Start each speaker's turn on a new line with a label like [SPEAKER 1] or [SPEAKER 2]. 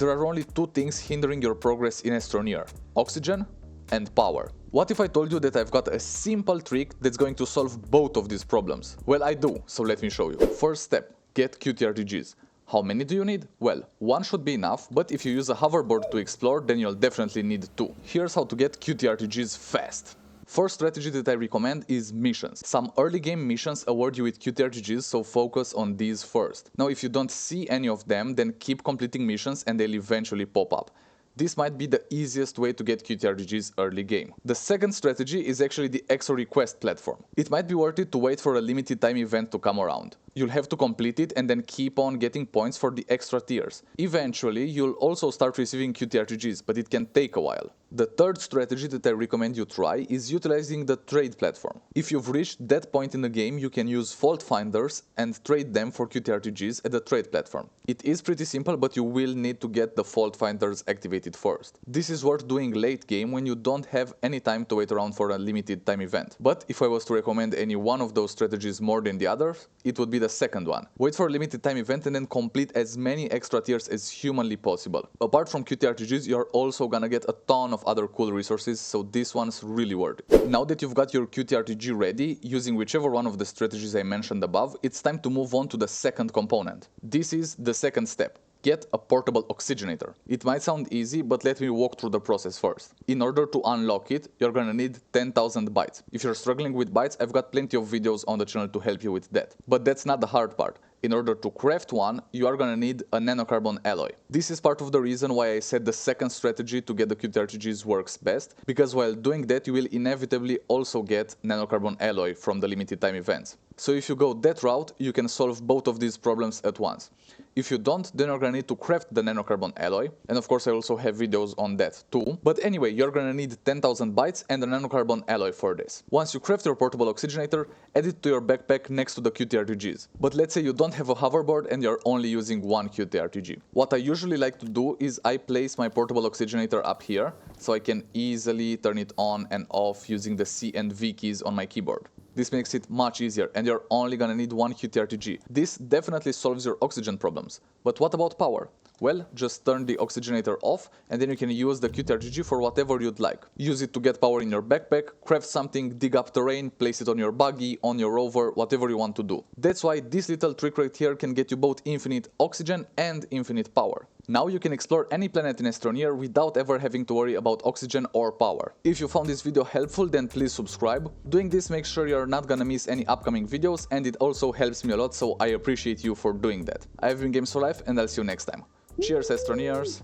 [SPEAKER 1] there are only two things hindering your progress in Astroneer: oxygen and power. What if I told you that I've got a simple trick that's going to solve both of these problems? Well, I do, so let me show you. First step, get QTRTGs. How many do you need? Well, one should be enough, but if you use a hoverboard to explore, then you'll definitely need two. Here's how to get QTRTGs fast. First strategy that I recommend is missions. Some early game missions award you with QTRTGs, so focus on these first. Now, if you don't see any of them, then keep completing missions and they'll eventually pop up. This might be the easiest way to get QTRTGs early game. The second strategy is actually the EXO request platform. It might be worth it to wait for a limited time event to come around. You'll have to complete it and then keep on getting points for the extra tiers. Eventually, you'll also start receiving QTRTGs, but it can take a while. The third strategy that I recommend you try is utilizing the trade platform. If you've reached that point in the game, you can use fault finders and trade them for QTRTGs at the trade platform. It is pretty simple, but you will need to get the fault finders activated first. This is worth doing late game when you don't have any time to wait around for a limited time event. But if I was to recommend any one of those strategies more than the others, it would be the second one. Wait for a limited time event and then complete as many extra tiers as humanly possible. Apart from QTRTGs, you're also gonna get a ton of other cool resources, so this one's really worth it. Now that you've got your QTRTG ready, using whichever one of the strategies I mentioned above, it's time to move on to the second component. This is the second step. Get a portable oxygenator. It might sound easy, but let me walk through the process first. In order to unlock it, you're gonna need 10,000 bytes. If you're struggling with bytes, I've got plenty of videos on the channel to help you with that. But that's not the hard part. In order to craft one, you are gonna need a nanocarbon alloy. This is part of the reason why I said the second strategy to get the QTRTGs works best, because while doing that, you will inevitably also get nanocarbon alloy from the limited time events. So if you go that route, you can solve both of these problems at once. If you don't, then you're gonna need to craft the nanocarbon alloy, and of course I also have videos on that too. But anyway, you're gonna need 10,000 bytes and a nanocarbon alloy for this. Once you craft your portable oxygenator, add it to your backpack next to the QTRTGs. But let's say you don't have a hoverboard and you're only using one QTRTG. What I usually like to do is I place my portable oxygenator up here, so I can easily turn it on and off using the C and V keys on my keyboard. This makes it much easier, and you're only gonna need one QTRTG. This definitely solves your oxygen problems. But what about power? Well, just turn the oxygenator off, and then you can use the QTRTG for whatever you'd like. Use it to get power in your backpack, craft something, dig up terrain, place it on your buggy, on your rover, whatever you want to do. That's why this little trick right here can get you both infinite oxygen and infinite power. Now you can explore any planet in Astroneer without ever having to worry about oxygen or power. If you found this video helpful, then please subscribe. Doing this makes sure you're not gonna miss any upcoming videos, and it also helps me a lot, so I appreciate you for doing that. I've been Games for Life, and I'll see you next time. Cheers, Astroneers!